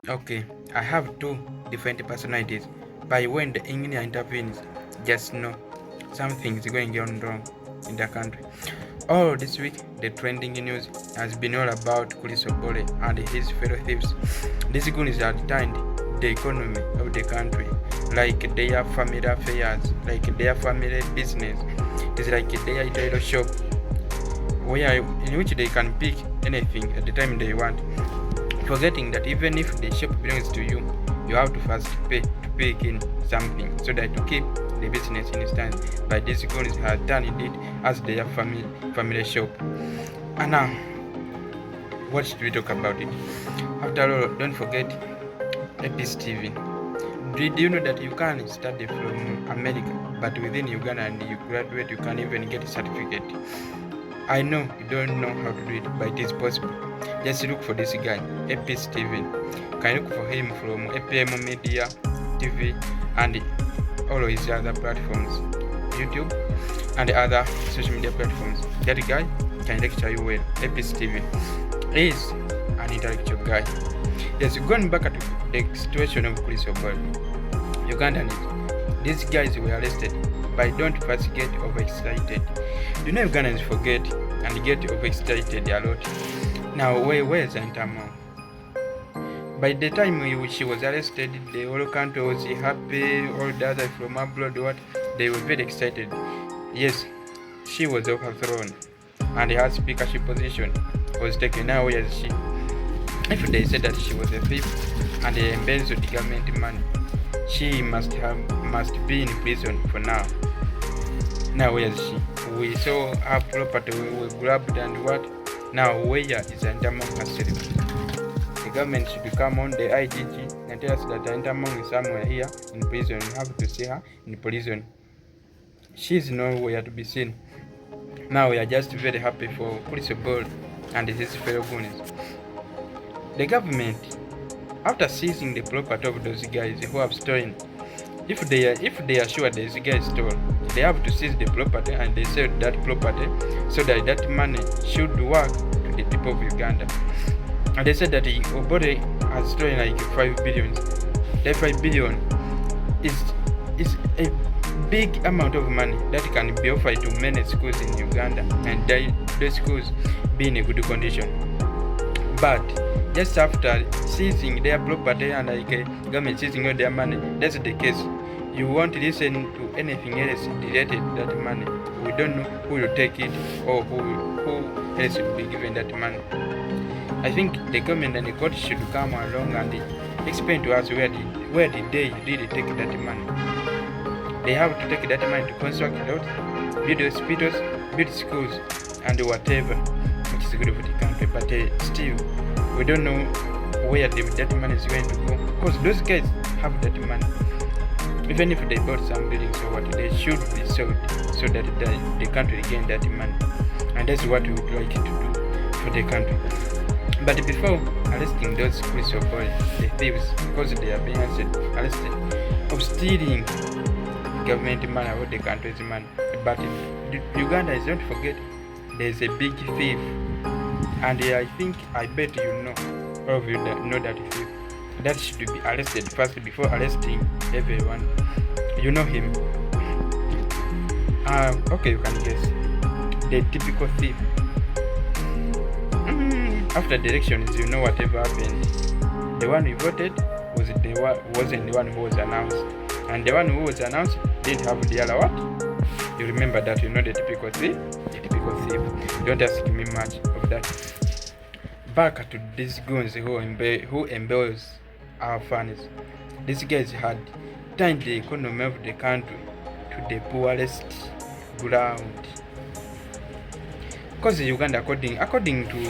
Okay, I have two different personalities, but when the engineer intervenes, just know something is going on wrong in the country. All this week, the trending news has been all about Chris Obore and his fellow thieves. These goons had turned the economy of the country, like their family affairs, like their family business. It's like their little shop in which they can pick anything at the time they want, forgetting that even if the shop belongs to you, you have to first pay to pick in something so that to keep the business in stand. But these goons had done it as their family shop. And now, what should we talk about it? After all, don't forget Epis TV. Did you know that you can study from America, but within Uganda and you graduate, you can even get a certificate? I know you don't know how to do it, but it is possible. Just look for this guy, Epis TV. You can look for him from APM Media TV and all of his other platforms, YouTube and other social media platforms. That guy can lecture you well. Epis TV is an intellectual guy. Yes, going back to the situation of Chris Obore, Ugandans. These guys were arrested, but don't first get overexcited. You know Ugandans forget and get overexcited a lot. Now, where's Anita Among? By the time she was arrested, the whole country was happy, all the others from abroad, they were very excited. Yes, she was overthrown, and her speakership position was taken. Now, where is she? If they said that she was a thief and embezzled government money, she must be in prison for now. Now where is she? We saw her property, we grabbed and what? Now where is Anita Among herself? The government should come on the IGG and tell us that Anita Among is somewhere here in prison. We have to see her in prison. She's nowhere to be seen. Now we are just very happy for Chris Obore and his fellow goons. The government, after seizing the property of those guys who have stolen, if they are sure these guys stole, they have to seize the property and they sell that property so that that money should work to the people of Uganda. And they said that Obore has stolen like 5 billion. That 5 billion is a big amount of money that can be offered to many schools in Uganda and those schools be in a good condition. But just after seizing their property and government seizing all their money, that's the case. You won't listen to anything else related to that money. We don't know who will take it or who else will be given that money. I think the government and the court should come along and explain to us where did they really take that money. They have to take that money to construct roads, build hospitals, build schools, and whatever, which is good for the country. But still, we don't know where that money is going to go, because those guys have that money. Even if they bought some buildings or what, they should be sold so that the country gain that money. And that's what we would like to do for the country. But before arresting those Chris Obore, the thieves, because they are being arrested of stealing government money or the country's money. But Uganda, don't forget, there's a big thief. And I bet you know, all of you that know that thief, that should be arrested first before arresting everyone. You know him. Okay, you can guess. The typical thief. After the elections, you know whatever happened. The one we voted wasn't the one who was announced. And the one who was announced didn't have the other what? You remember that, you know the typical thief? The typical thief. Don't ask me much of that. Back to these goons who embellish our fans. These guys had turned the economy of the country to the poorest ground. Because Uganda, according to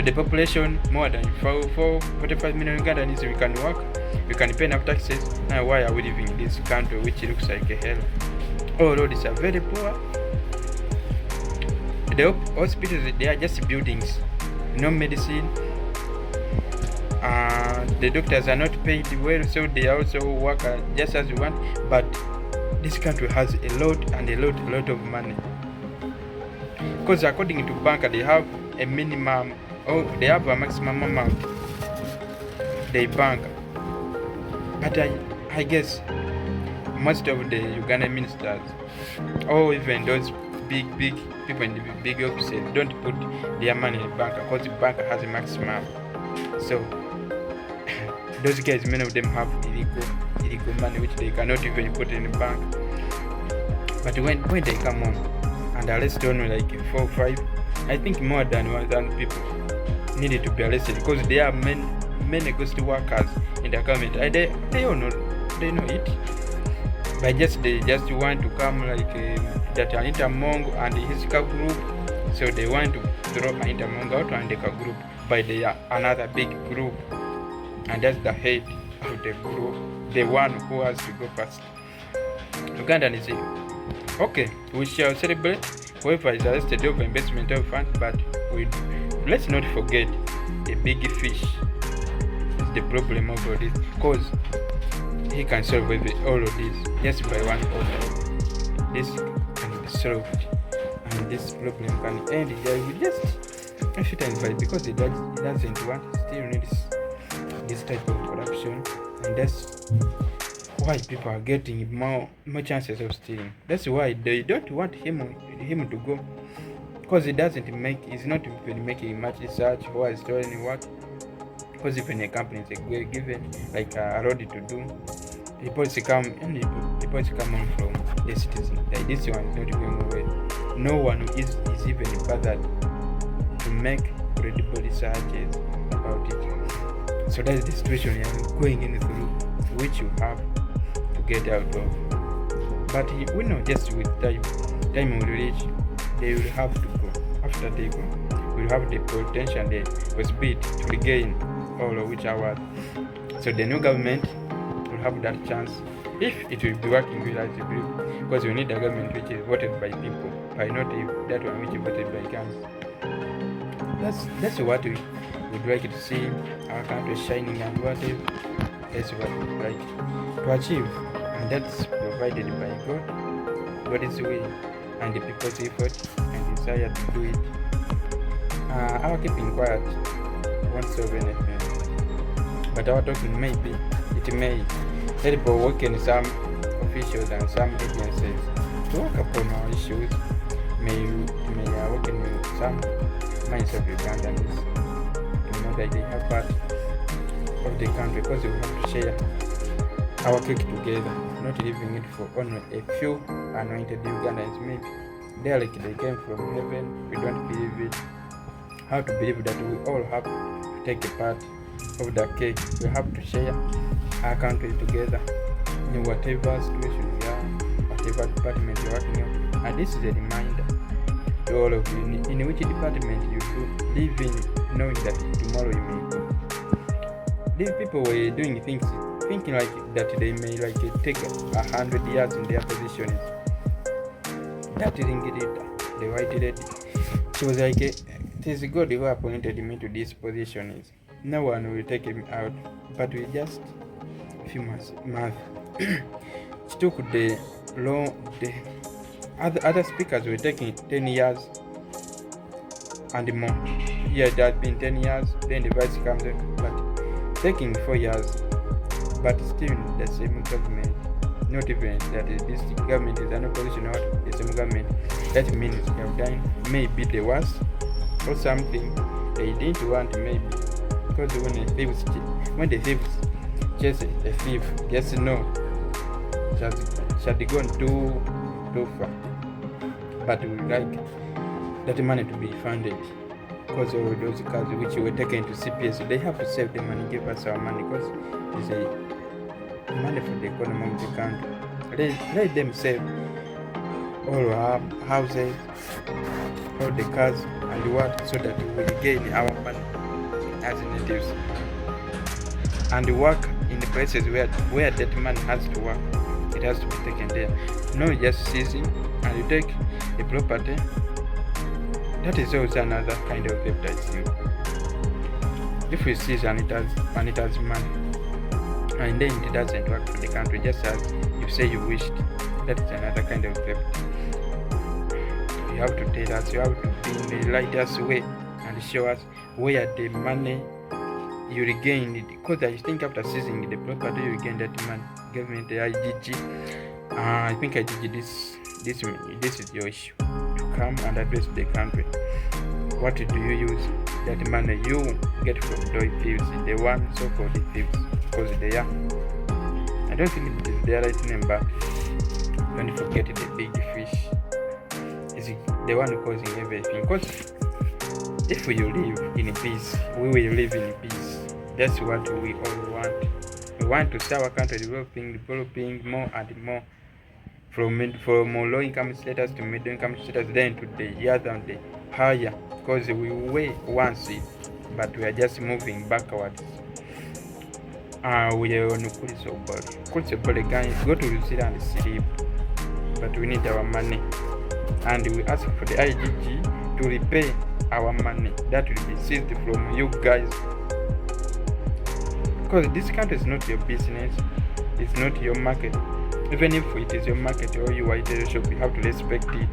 the population, more than 45 million Ugandans, we can work, we can pay enough taxes. Now why are we living in this country which looks like a hell? All roads are very poor. The hospitals, they are just buildings, no medicine. The doctors are not paid well, so they also work just as you want. But this country has a lot of money. Because according to bank, they have a minimum, or they have a maximum amount they bank. But I guess most of the Ugandan ministers, or even those big people in the big offices, don't put their money in the bank because the bank has a maximum. So those guys, many of them have illegal money which they cannot even put in the bank. But when they come home and arrest only like 4 or 5, I think more than 1,000 people needed to be arrested because there are many ghost workers in the government. They all know, they know it. But they just want to come like that Anita Among and his group. So they want to throw Anita Among out and take a group by another big group. And that's the head of the group, the one who has to go first. Ugandan is okay, we shall celebrate whoever is arrested over investment of funds, but let's not forget the big fish is the problem of all this, because he can solve all of this just by one order. This can be solved, and this problem can end with just a few times, but because it doesn't want, still needs this type of corruption, and that's why people are getting more chances of stealing. That's why they don't want him to go, because he's not even making much research who has stolen what. Because even a company is given like a road to do, reports come on from the citizen. Like this one is not going away. No one is even bothered to make credible researches about it. So that's the situation you are going in through, which you have to get out of. But we know just with time will reach, they will have to go. After they go, we'll have the potential, the possibility to regain all of which are worth. So the new government will have that chance if it will be working with us, because we need a government which is voted by people, by not that one which is voted by guns. That's what we would like to see our country shining, and whatever. That's what we would like to achieve, and that's provided by God, God's will, and the people's effort and desire to do it. Our keeping quiet won't solve anything, but our talking may help awaken some officials and some agencies to work upon our issues, may awaken some minds of Ugandans to know that they have part of the country, because we have to share our cake together, not leaving it for only a few anointed Ugandans. Maybe they are like they came from heaven, we don't believe it. How to believe that we all have to take a part of the cake? We have to share our country together in whatever situation we are, whatever department you're working on. And this is a reminder to all of you, in which department you do, live in knowing that tomorrow you may go. These people were doing things thinking like that they may like take 100 years in their positions. That ringleader, the white lady, she was like, it is God who appointed me to this position. No one will take him out, but we just a few months. She took the other speakers were taking 10 years and more. Yeah, it had been 10 years, then the vice comes in, but taking 4 years, but still in the same government. Not even that this government is an opposition or the same government. That means they have done maybe the worst or something they didn't want, maybe. Because when the thieves chase a thief, just know she had gone too far. But we would like that money to be funded, because of those cars which were taken to CPS, they have to save the money, give us our money, because it's a money for the economy of the country. Let them save all our houses, all the cars, and what, so that we will gain our money as natives and work in the places where that money has to work. It has to be taken there, not just seizing and you take the property. That is also another kind of theft, I think. If we seize Anita's money and then it doesn't work for the country, just as you say you wished, that is another kind of theft. You have to tell us, you have to be in the lightest way and show us where the money you regain it, because I think after seizing the property you regain that money. Government IGG, I think IGG, this is your issue, to come and address the country. What do you use that money you get from those thieves, the one so-called thieves, because they are, I don't think it is their right name, but don't forget the big fish is the one causing everything. Because if we live in peace, we will live in peace. That's what we all want. We want to see our country developing more and more, from low income status to middle income status, then to the other and the higher, because we were once it, but we are just moving backwards. We are on Chris Obore, guys, go to Luzira and sleep, but we need our money, and we ask for the IGG to repay our money that will be seized from you guys, because this country is not your business, it's not your market. Even if it is your market or you are in the shop, you have to respect it,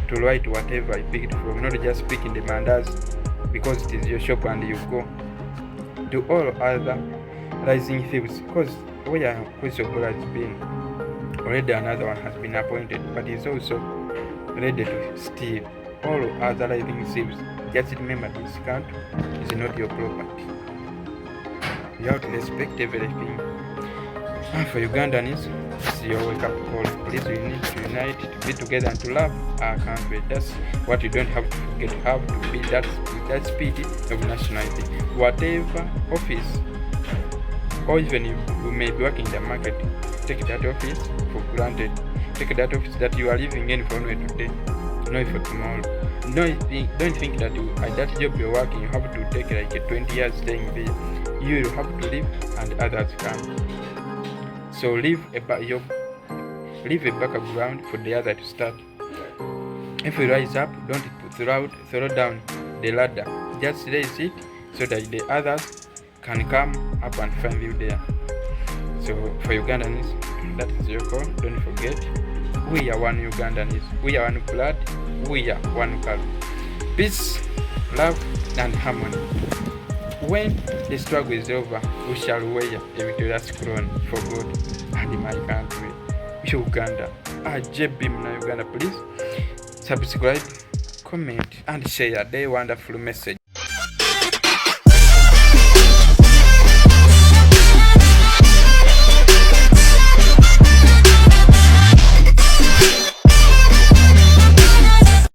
to write whatever I picked from, not just picking the manders because it is your shop and you go. To all other rising thieves, because where Chris Obore has been, already another one has been appointed, but he's also ready to steal. All other rising thieves, just remember this country is not your property. You have to respect everything. And for Ugandans, this is your wake-up call. Please, we need to unite, to be together, and to love our country. That's what you don't have to forget. Have to be that spirit of nationality. Whatever office, or even if you may be working in the market, take that office for granted. Take that office that you are living in for only today, not for tomorrow. Don't think that at that job you're working, you have to take like 20 years staying there. You will have to leave and others come. So leave a background for the other to start. If you rise up, don't throw down the ladder. Just raise it so that the others can come up and find you there. So for Ugandans, that is your call. Don't forget, we are one Ugandans. We are one blood. We are one color. Peace, love, and harmony. When the struggle is over, we shall wear a victorious crown for God and my country, Uganda. JB Mna Uganda, please subscribe, comment, and share their wonderful message.